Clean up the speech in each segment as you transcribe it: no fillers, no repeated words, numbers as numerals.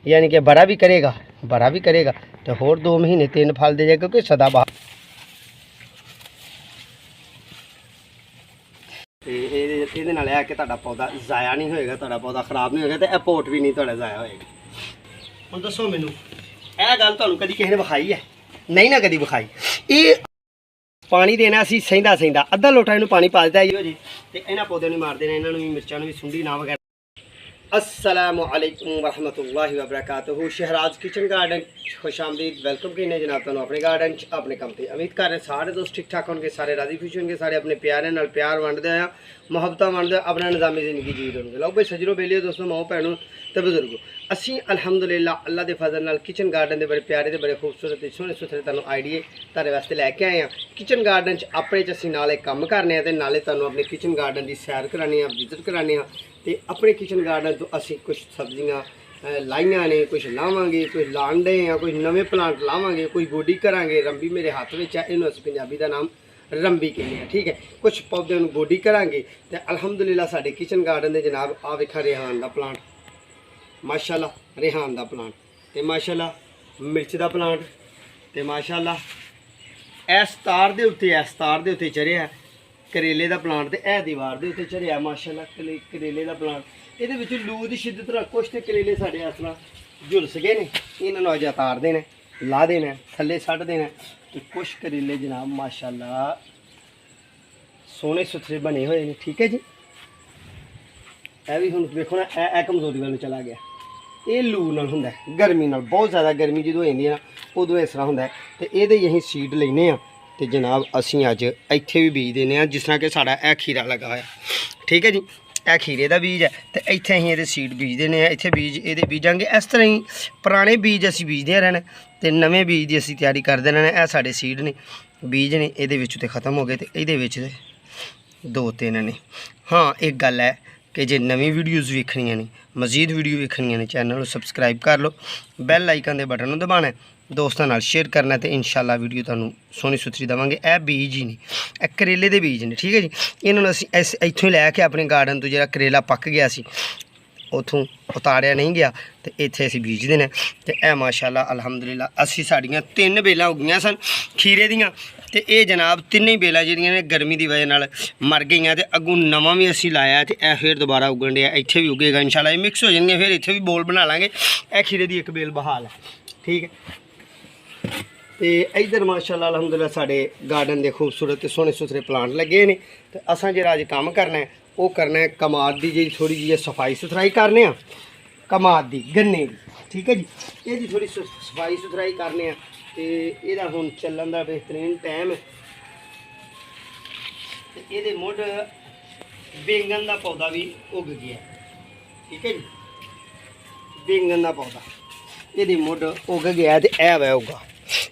यानी कि बड़ा भी करेगा तो होर 2 महीने 3 फल दे जाएगा, क्योंकि सदाबहार ਇਹਦੇ ਨਾਲ ਇਹ ਕਿ ਤੁਹਾਡਾ ਪੌਦਾ ਜ਼ਾਇਆ ਨਹੀਂ ਹੋਏਗਾ, ਤੁਹਾਡਾ ਪੌਦਾ ਖਰਾਬ ਨਹੀਂ ਹੋਏਗਾ ਤੇ ਇਹ ਪੋਟ ਵੀ ਨਹੀਂ ਤੁਹਾਡਾ ਜ਼ਾਇਆ ਹੋਏਗਾ। ਹੁਣ ਦੱਸੋ ਮੈਨੂੰ ਇਹ ਗੱਲ ਤੁਹਾਨੂੰ ਕਦੀ ਕਿਸੇ ਨੇ ਵਿਖਾਈ ਹੈ? ਨਹੀਂ ਨਾ ਕਦੀ ਵਿਖਾਈ। ਇਹ ਪਾਣੀ ਦੇਣਾ ਅਸੀਂ ਸਹਿੰਦਾ ਅੱਧਾ ਲੋਟਾ ਇਹਨੂੰ ਪਾਣੀ ਪਾ ਦਿੱਤਾ ਇਹੋ ਜੀ ਤੇ ਇਹਨਾਂ ਪੌਦਿਆਂ ਨੂੰ ਮਾਰ ਦੇਣਾ, ਇਹਨਾਂ ਨੂੰ ਵੀ ਮਿਰਚਾਂ ਨੂੰ ਵੀ ਸੁੰਡੀ ਨਾ ਵਗੈਰਾ। अस्सलामुअलैकुम वरहमतुल्लाहि वबरकातुहू। शहराज किचन गार्डन खुश आमदीद, वेलकम कहने जनाब तुहानू अपने गार्डन अपने काम से। उम्मीद कर रहे सारे दोस्त ठीक ठाक होंगे, सारे राजी खुश होंगे, सारे अपने प्यारे नाल प्यार वंडदे आ, मुहब्बत वंडदे अपना निज़ामी ज़िंदगी जी रहे होंगे। लो भाई सजनों बेलियो दोस्तों माओ भैनों तो बजुर्गो, असी अल्हम्दुलिल्लाह अल्लाह के फजल नाल किचन गार्डन के बड़े प्यारे ते बड़े खूबसूरत सोहने सुथरे तुहानू आइडिए तुहाडे वास्ते लैके आए हैं। किचन गार्डन अपने असीं नाले काम करने ते नाले तुहानू अपने किचन गार्डन की सैर कराने, विजिट कराने ते अपने किचन गार्डन तो असी कुछ सब्जियां लाइया ने, कुछ लावांगे, कुछ लांडे हैं, कुछ नवे प्लांट लावांगे, कोई गोडी करांगे। रंबी मेरे हाथ में है, इन्हों असीं पंजाबी का नाम रंबी कहते हैं, ठीक है। कुछ पौधों को गोडी करांगे तो अल्हम्दुलिल्लाह साडे किचन गार्डन के जनाब आ वेखा रेहान का प्लांट, माशाअल्लाह रेहान का प्लांट तो माशाअल्लाह मिर्च का प्लांट तो माशाअल्लाह इस तार के उत्ते चढ़िया करेले का प्लांट तो यह दीवार के उत्ते चढ़िया माशाअल्लाह करेले का प्लांट। ये लू की शिद्दत रख कुछ तो करेले साढ़े इस तरह झुलस गए ने, इन्होंने अज उतार देना, ला देना, थले सट देना तो कुछ करेले जनाब माशाअल्लाह सोहने सुथरे बने हुए हैं, ठीक है जी। यह भी हुण देखो ना, यह कमजोरी वाल चला गया। ये लू नाल हुंदा है, गर्मी नाल बहुत ज़्यादा गर्मी जो हो जाती है ना उदों इस तरह होंदा है। तो ये असीं सीड लैने आ तो जनाब असीं अज इत्थे भी बीज देने, जिस तरह कि साडा यह खीरा लगा होया, ठीक है जी। यह खीरे का बीज है तो इत्थे असीं इहदे सीड बीज देने, इत्थे बीज इहदे बीजांगे। इस तरह ही पुराने बीज असीं बीजदे रहना तो नवे बीज की असीं तैयारी करदे रहना। यह साडे सीड ने, बीज ने, इहदे विच ते खत्म हो गए तो इहदे विच 2-3 ने। हाँ एक गल है कि जे नवी वीडियोज़ वेखनियां ने, मजीद वीडियो वेखनियां ने, चैनल को सबसक्राइब कर लो, बैल आइकन के बटन दबाना है, दोस्तों नाल शेयर करना तो इंशाअल्लाह वीडियो तुहानू सोहनी सुथरी देवांगे। यह बीज ही नहीं, यह करेले के बीज ने, ठीक है जी। इन्होंने असीं इत्थों लैके अपने गार्डन तो जिहड़ा करेला पक गया सी उतों उतारिया नहीं गया तो इत्थे असीं बीज देना। तो यह माशाअल्लाह अल्हम्दुलिल्लाह असीं साड़ियां 3 बेलां उगियां सन खीरे दियां तो ये जनाब तीनों बेलां जिहड़ियां ने गर्मी की वजह नाल मर गई। तो अगों नवा भी असीं लाया तो यह फिर दोबारा उगण दिया, इत्थे भी उगेगा इंशाअल्लाह, ये मिक्स हो जाएंगे, फिर इत्थे भी बोल बना लांगे। यह खीरे की एक बेल बहाल है, ठीक है। तो इधर माशाअल्लाह अल्हम्दुलिल्लाह साडे गार्डन के खूबसूरत सोहने सुथरे प्लांट लगे ने। तो असां जिहड़ा अज काम करना है वो करना है कमाद की जी थोड़ी जी सफाई सुथराई करने, कमाद की गन्ने की, ठीक है जी। ये थोड़ी सफाई सुथराई करने तो यदा हुण चलन का बेहतरीन टाइम है। तो ये मुढ़ बैंगन का पौधा भी उग गया, ठीक है जी। बैंगन का पौधा ये मुढ़ उग गया तो यह वह उगा।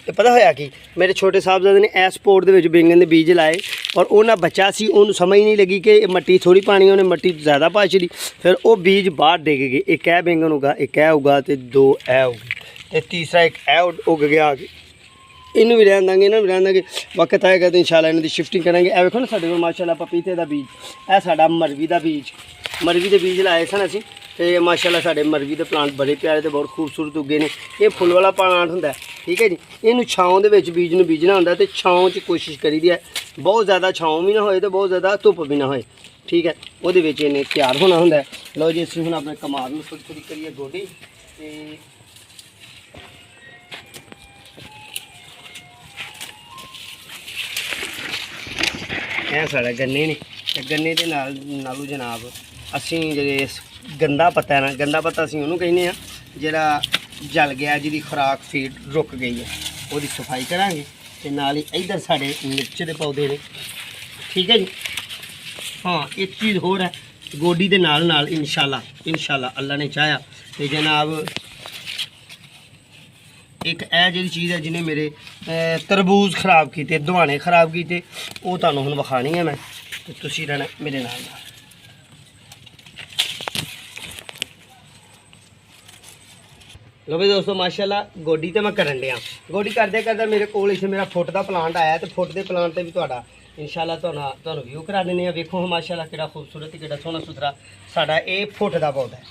तो पता होया कि मेरे छोटे साहबजादे ने इस पोट के बैंगन के बीज लाए और उन्हें बच्चा सी, उन्होंने समझ नहीं लगी कि मट्टी थोड़ी पानी, उन्हें मट्टी ज़्यादा पा छड़ी, फिर वो बीज बाहर डिग गए। एक है बैंगन उगा, एक है उगा तो 2 ए उगे तो तीसरा एक ए उग गया। इन्हूं भी रहन देंगे, इन्होंने भी रहन देंगे, वक्त आएगा तो इंशाअल्लाह इन्हों की शिफ्टिंग करेंगे। ए देखो ना साढ़े को माशाअल्लाह पपीते का बीज, यह साडा मरवी का बीज, मरवी के बीज लाए सन असीं तो माशाअल्लाह साडे मरवी के प्लांट बड़े प्यारे तो बहुत खूबसूरत उगे ने। ये फुल वाला प्लांट होंदा है, ठीक है जी। इनू छाँव दे विच बीज नूं बीजना होंदा ते छाँव च कोशिश करी दी है, बहुत ज़्यादा छाँव भी ना होए तो बहुत ज़्यादा धुप भी ना होए, ठीक है। उहदे विच इन्हें तैयार होना होंदा है। लो जी असीं हुण अपने कमाद नूं थोड़ी थोड़ी करिए गोडी ते यह साढ़ा गन्ने ने, गन्ने के नालों जनाब असीं जिहड़े गंदा पत्ता है ना, गंदा पत्ता असीं उहनूं कहने आ जिहड़ा जल गया, जिहदी खुराक फीड रुक गई है, उसकी सफाई करांगे ते नाल ही इधर साढ़े मिर्च के पौधे ने, ठीक है जी। हाँ एक चीज़ होर है गोडी के नाल नाल इंशाअल्लाह अल्लाह ने चाहा तो जनाब एक यह जी चीज़ है जिन्हें मेरे तरबूज खराब किए, दवाने खराब किए, वो तुहानूं हुण विखानी है मैं, तो तुसीं रहना मेरे नाल। लो भाई दोस्तों माशाअल्लाह गोडी तो मैं करन दिया, गोडी करते करते मेरे को इत्थे मेरा फुट का प्लांट आया तो फुट के प्लांट से भी तुहाडा इंशाल्लाह ਤੁਹਾਨੂੰ व्यू करा देने हैं। वेखो माशाल्लाह किड़ा खूबसूरत किड़ा सोहना सुथरा साडा ये फुट का पौधा है।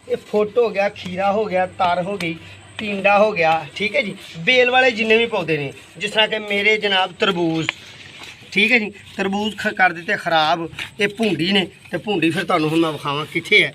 ये फुट हो गया, खीरा हो गया, तार हो गई, टिंडा हो गया, ठीक है जी। बेल वाले जिन्ने भी पौधे ने जिस तरह के मेरे जनाब तरबूज, ठीक है जी, तरबूज कर दिते खराब। ये भूंडी ने तो भूंडी फिर तुहानूं हुण मैं विखावां कित्थे है,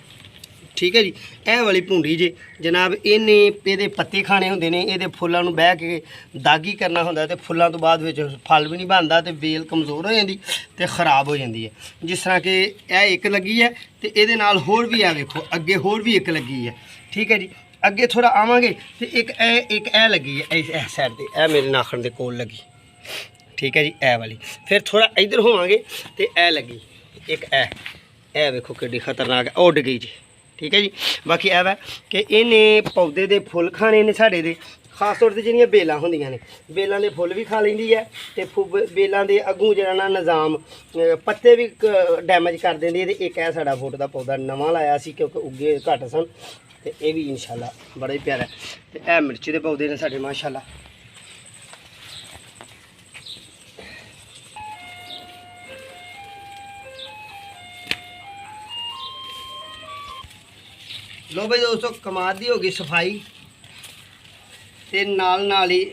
ठीक है जी। यह वाली भूंडी जे जनाब इन्हें ये पत्ते खाने होंदे ने, ये फुल्लां नूं बह के दागी करना होंदा ते फुल्लां तो बाद विच फल भी नहीं बनदा ते बेल कमज़ोर हो जाती ते खराब हो जाती है। जिस तरह कि यह एक लगी है तो ये नाल होर भी है, वेखो अगे होर भी एक लगी है, ठीक है जी। अगे थोड़ा आवांगे तो एक ए लगी है इस साइड ते, ए मेरे नाखण दे कोल लगी, ठीक है जी, ए वाली। फिर थोड़ा इधर होवांगे तो ए लगी एक ए वेखो किड्डी खतरनाक है, उड़ गई जी, ठीक है जी। बाकी यह है कि इन्हें पौधे के फुल खाने ने साढ़े दे, खास तौर पर जिहड़ियां बेलां होंदियां ने, बेलां दे फुल भी खा लैंदी है ते बेलां दे अगों जिहड़ा ना निज़ाम पत्ते भी डैमेज कर देंदी है। ते एक है साढ़ा फुट का पौधा नवां लाया सी क्योंकि उगे घट सन, ते ये भी इंशाल्लाह बड़ा ही प्यारा है। ते ए मिर्च के पौधे ने साढ़े माशाल्लाह। लो भाई दोस्तों, कमाद की होगी सफाई ते नाल ही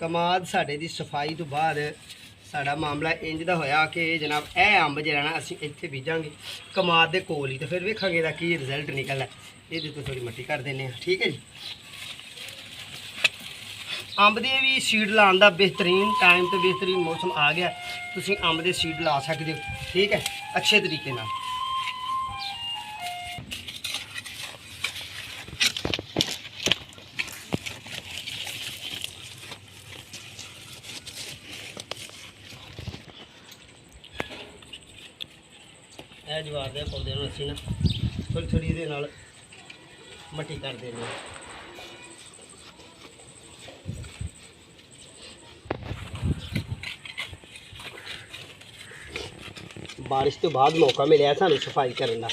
कमाद साढ़े दी सफाई तो बाद साड़ा मामला इंज दा होया कि जनाब ए अंब जरा ना असीं इत्थे बीजांगे कमाद दे कोल ही, तो फिर वेखांगे दा की रिजल्ट निकलना। ये तो थोड़ी मट्टी कर देने, ठीक है जी। अंब दे भी सीड लाने का बेहतरीन टाइम तो बेहतरीन मौसम आ गया, तुसीं अंब दे सीड ला सकते हो, ठीक है, अच्छे तरीके नाल। यह जवार के पौधे असी ना थोड़ी थोड़ी ये मट्टी कर देनी। बारिश तो बाद मौका मिले सानू सफाई करने का,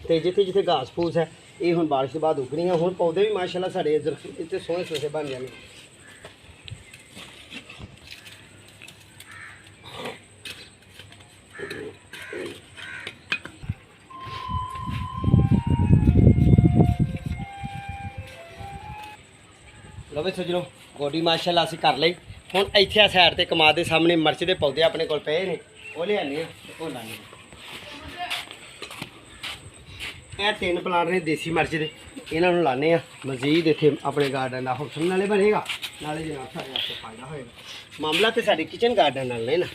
तो जिथे जिथे घास फूस है ये हुण बारिश के बाद उगनी है। हुण पौधे भी माशाल्लाह साढ़े इतने सोहने सोहने बन जाने। लो भाई सज्जनों, गोडी माशाल्लाह असीं कर लई। हुण इत्थे साइड ते कमाद के सामने मिर्च के पौधे अपने कोल पे ने, वो लियाने वो लाने। यह 3 प्लांट ने देसी मिर्च के, इन्होंने लाने मजीद इतने अपने गार्डन का हुसन नाले बनेगा, नाले जनाब सारे वास्ते फायदा होएगा। मामला तो साढ़े किचन गार्डन नाल ने ना।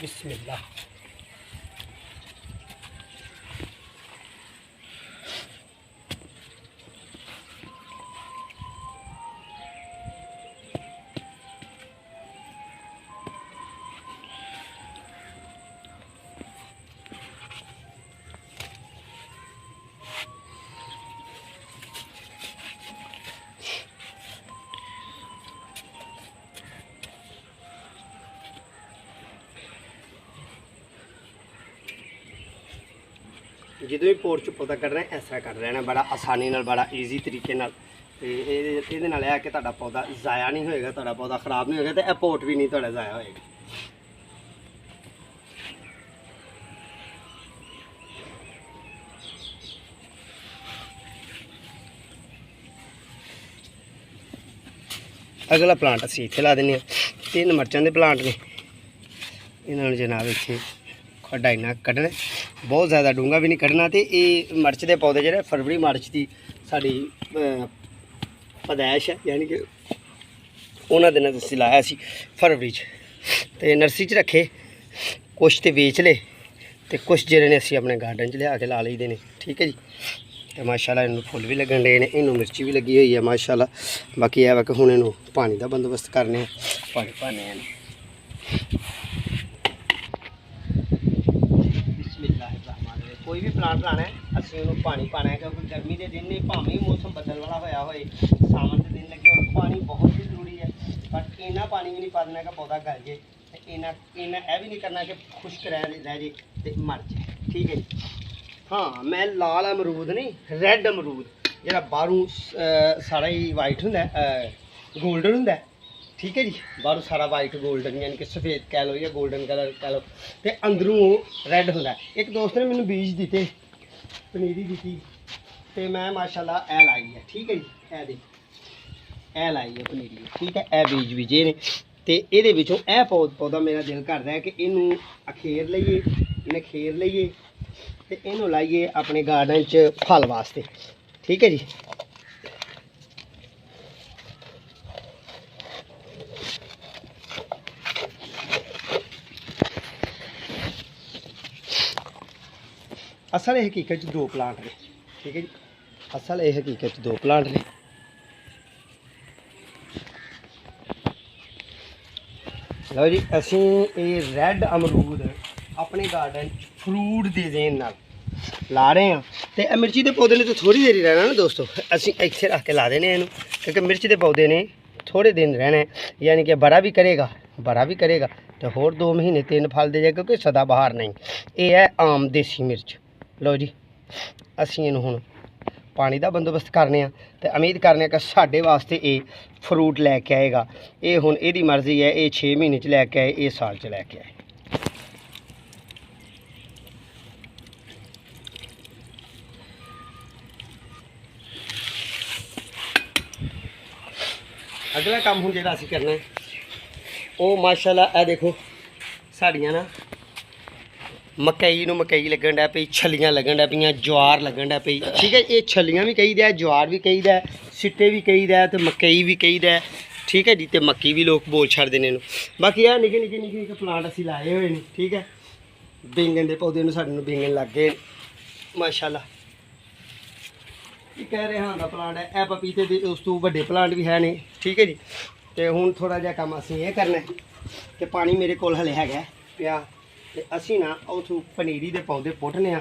बिस्मिल्लाह। जो भी पोर्च पौधा कट रहे इस तरह कट रहे हैं, बड़ा आसानी नाल, बड़ा ईजी तरीके नाल। ये नाल है कि तुहाडा पौधा ज़ाया नहीं होएगा, तुहाडा पौधा खराब नहीं होएगा, तो यह पोर्ट भी नहीं तुहाडा ज़ाया होएगा। अगला प्लांट असीं इत्थे ला दिंदे हां। 3 मिर्चां दे प्लांट ने, इन्होंने जनाब इत्थे खड्डा इन्ना कड्ढना, बहुत ज़्यादा डूंगा भी नहीं कड्ढना। तो ये मिर्च के पौधे जो फरवरी मार्च की साड़ी पैदाइश है, यानी कि उन्होंने दिनों असीं लाया सी फरवरी तो नर्सरी च रखे, कुछ तो बेच ले तो कुछ जेह्ड़े ने असीं अपने गार्डन च लिया के ला लईदे ने, ठीक है जी। तो माशाल्लाह इन्हूं फुल भी लगन डे ने, इन्हूं मिर्ची भी लगी हुई है माशाल्लाह। बाकी यह है कि हुण इन्हूं पानी का बंदोबस्त करने, पानी पाने हैं। कोई भी प्लांट लाना है असीं उन्होंने पानी पाना है, क्योंकि गर्मी के दिन नहीं भावें मौसम बदल वाला होया होए, सावन के दिन लगे और पानी बहुत ही जरूरी है। बट इन्ना पानी भी नहीं पा देना कि पौधा गल जाए, इन्ना यह भी नहीं करना कि खुश्क रह जाए तो मर जाए, ठीक है जी। हाँ, मैं लाल अमरूद नहीं, रैड अमरूद जो बाहरों सारा ही वाइट होंगे, गोल्डन होंगे, ठीक है जी। बाहरों सारा वाइट गोल्डन यानी कि सफ़ेद कह लो या गोल्डन कलर कह लो, तो अंदरों रैड होंदा। एक दोस्त ने मैंने बीज दिते, पनीरी दी, तो मैं माशाल्लाह ए लाई है। ठीक है जी, ए देख ए लाई है पनीरी। ठीक है, ए बीज बीजे ने, तो ये पौधा मेरा दिल करता है कि इनू अखेर लईए, नखेर लईए, तो इनू लाइए अपने गार्डन च फल वास्ते। ठीक है जी। असल हकीकत दो प्लांट ने। ठीक है जी, असल हकीकत दो प्लांट ने। लो जी, असी ये रैड अमरूद अपने गार्डन फ्रूट दे देन नाल ला रहे हैं। तो मिर्ची के पौधे ने तो थोड़ी देर ही रहना ना दोस्तों, असी इत्थे रख के ला देने इनू, क्योंकि मिर्च के पौधे ने थोड़े दिन रहना है, यानी कि बड़ा भी करेगा तो होर 2 महीने 3 फल दे जाए, क्योंकि सदाबहार नहीं, ये है आम देसी मिर्च। लो जी, असी इनू हुण पानी का बंदोबस्त करने, तो उम्मीद करने कि साढ़े वास्ते ये फ्रूट लैके आएगा। ये हुण इहदी मर्जी है, ये 6 महीने च लैके आए, ये साल च लैके आए। अगला काम हुण जिहड़ा असीं करना है वो माशाल्लाह ए देखो साड़ियां ना मकई नूं मकई लगन डै पई, छलियां लगन डै पईयां, ज्वार लगन डै पई। ठीक है, ये छलियां भी कही दा, ज्वार भी कही दा, सिट्टे भी कही दा, तो मकई भी कही दा। ठीक है जी, तो मक्की भी लोग बोल छड़दे ने। बाकी यह निक्के निक्के निक्के निक्के प्लांट असीं लाए हुए हैं। ठीक है, बैंगन के पौधे नूं साडे नूं बैंगन लग गए माशाल्लाह। कह रहे हाँ का प्लांट है, ए पपीते के उस तो बड़े प्लांट भी है नहीं। ठीक है जी, तो हुण थोड़ा जिहा काम असीं ये करना है कि पानी मेरे कोल हले हैगा पिया, तो असी ना उथों पनीरी के पौधे पुट्टने,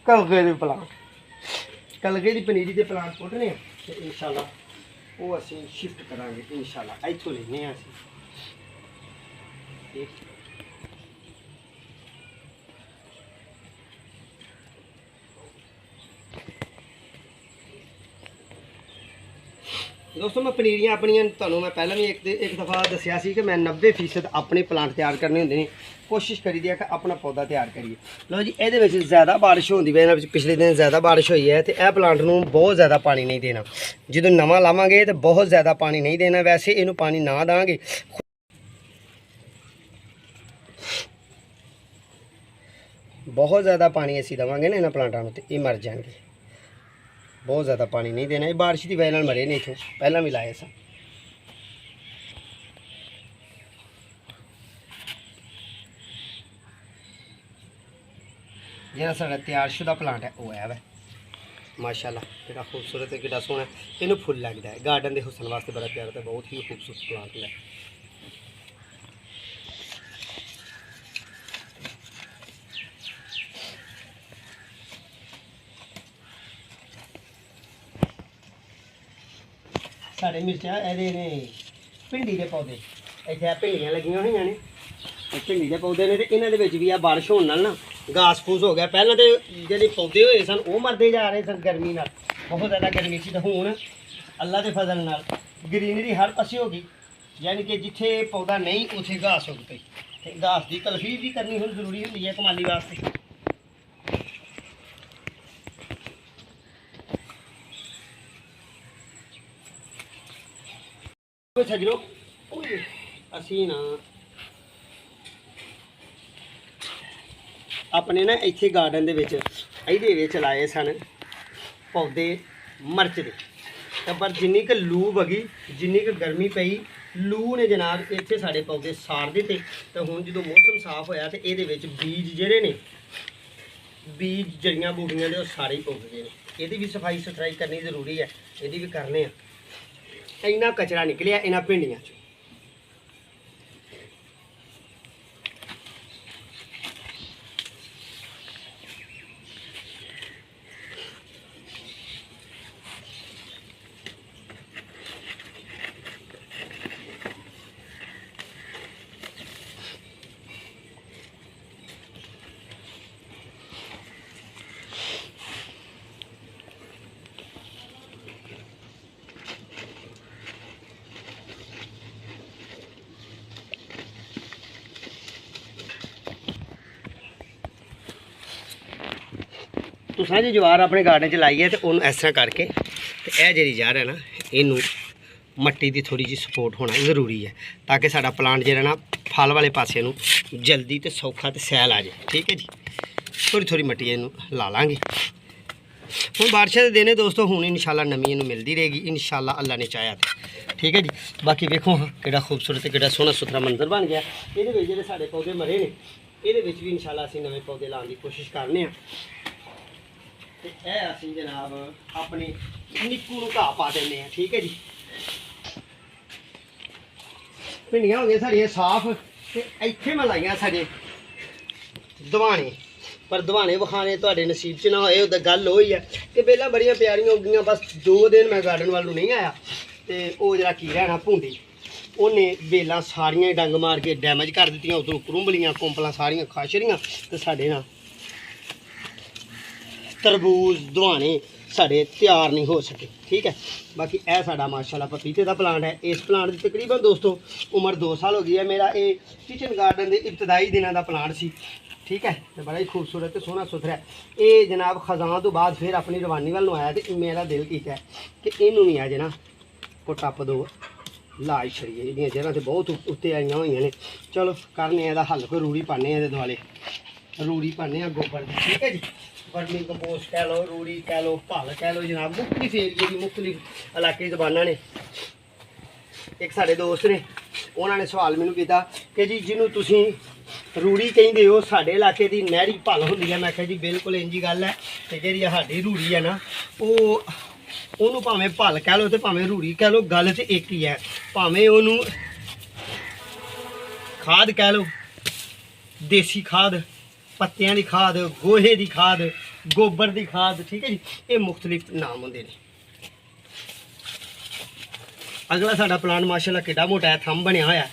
कलगे के प्लांट, कलगे की पनीरी के प्लांट पुट्टने, तो इंशाल्लाह वो असी शिफ्ट करांगे। इंशाल्लाह इत्थों लेने असी। दोस्तों मैं पनीरियां अपनियां तुहानूं मैं पहले भी एक दफ़ा दसिया सी कि मैं 90% अपने प्लांट तैयार करने होंदे ने। कोशिश करी दी है कि अपना पौधा तैयार करिए। लो जी, ये ज़्यादा बारिश होने की वजह से पिछले दिन ज़्यादा बारिश हुई है, तो यह प्लांट नूं बहुत ज़्यादा पानी नहीं देना। जो नवा लावांगे तो बहुत ज़्यादा पानी नहीं देना, वैसे इनू पानी ना देंगे बहुत ज़्यादा पानी असीं देवांगे ना इन्हां प्लांटां नूं, तो ये मर जाएंगे। बहुत ज़्यादा पानी नहीं देना, ये बारिश की वजह नाल मरे ने, इत्थों पहला भी लाए सन। जिहड़ा साडा तैयारशुदा प्लांट है वो है वै माशाल्लाह, कितना खूबसूरत है, कितना सोहना। इनू फुल लगता है गार्डन के हुसन वास्ते बड़ा प्यारा, तो बहुत ही खूबसूरत प्लांट है। साढ़े मिर्चा ये भिंडी के पौधे इतने भिंडियां लगियां हुई ने, भिंडी के पौधे ने, तो इन्होंने भी आ बारिश होने नाल ना घास फूस हो गया। पहले तो जो पौधे हुए सन वो मरते जा रहे सन गर्मी नाल, बहुत ज़्यादा गर्मी सी, तो हुण अल्लाह के फजल नाल ग्रीनरी हर पासे हो गई, यानी कि जिथे पौधा नहीं उसे घास उग पई, ते घास की तलफी भी करनी हुण जरूरी होंदी है कमाली वास्ते। सजनो असी ना अपने ना इत्थे गार्डन दे लाए सन पौधे मर्च के, तो पर जिन्नी क लू बगी, जिन्नी क गर्मी पई, लू ने जनाब इत्थे साढ़े पौधे साड़ दिते। तो हुण जो मौसम साफ होया तो ये बीज जिहड़े ने, बीज जड़ियां बूटियां दे सारे ही उग गए ने। इहदी भी सफाई सुथराई करनी जरूरी है, इहदी भी करने। इन्ना कचरा निकलिया इन्हां भिंडियां चों। तुसां जे जवार अपने गार्डन च लाई है तो उन्होंने इस तरह करके तो यह जी जार है ना इनू मट्टी की थोड़ी जी सपोर्ट होना जरूरी है ताकि साडा प्लांट जो ना फल वाले पासे नू जल्दी तो सौखा तो सैल आ जाए। ठीक है जी, थोड़ी थोड़ी मट्टी इनू ला लाँगे। हुण बारिशों के दिन है दोस्तों, हुण इंशाल्लाह नमी इनू मिलती रहेगी इंशाल्लाह, अल्लाह ने चाहा तो। ठीक है जी, बाकी वेखो किहड़ा खूबसूरत किहड़ा सोहना सुथरा मंजर बन गया। ये जो साढ़े पौधे मरे ने ये भी इंशाल्लाह असीं नवे पौधे लाने की कोशिश करने हैं। तो यह असीं जनाब अपने निक्कू नूं घाह पा देने हैं। ठीक है जी, भिंडियां हो गई साड़ियां साफ ते इत्थे मैं लाइयां साडे दवाने, पर दवाने विखाने तुहाडे नसीब च ना होए उधर गल होई है कि बेलां बड़ियां प्यारियां उगियां, बस 2 दिन मैं गार्डन वाल नहीं आया तो वो जरा कीड़ा है ना भूंडी उन्हें बेलां सारियां डंग मार के डैमेज कर दित्तियां, उधरों करुंबलियां कुंपलां सारियां खा छड़ियां ते साडे ना तरबूज दवाने साढ़े तैयार नहीं हो सके। ठीक है, बाकी यह साडा माशाल्लाह पपीते का प्लांट है। इस प्लांट की तकरीबन दोस्तों उम्र 2 साल हो गई है। मेरा ये किचन गार्डन के इब्तदाई दिनों का प्लांट सी। ठीक है, तो बड़ा ही खूबसूरत तो सोहना सुथरा है। ये जनाब खजान तो बाद फिर अपनी रवानी वाल आया तो मेरा दिल किया कि इनू नहीं अज ना को टप दो लाज छड़िए, ये जगह तो बहुत उत्ते आईयां हुई ने। चलो करने ਇਹਦਾ हल, कोई रूड़ी पाने ਇਹਦੇ दुआले रूड़ी पाने गोबर की। ठीक है जी, वर्मी कंपोस्ट कह लो, रूड़ी कह लो, भल कह लो जनाब, मुख्तलिफ एरिए की मुख्तलिफ इलाके जबाना ने। एक साढ़े दोस्त ने उन्होंने सवाल मैनू किया कि जी जिन्हों तुसी रूड़ी कहिंदे हो साढ़े इलाके की नहरी भल होंदी है। मैं कहा जी बिल्कुल इंजी गल है, तो जी साडी रूड़ी है ना वो भावें भल कह लो तो भावें रूड़ी कह लो, गल तो एक ही है। भावें उन्हों खाद कह लो, देसी खाद, पत्तियां की खाद, गोहे की खाद, गोबर की खाद। ठीक है जी, ये मुख्तलिफ नाम होंदे ने। अगला साडा प्लांट माशाल्लाह किड्डा मोटा है, थंब बनया होया,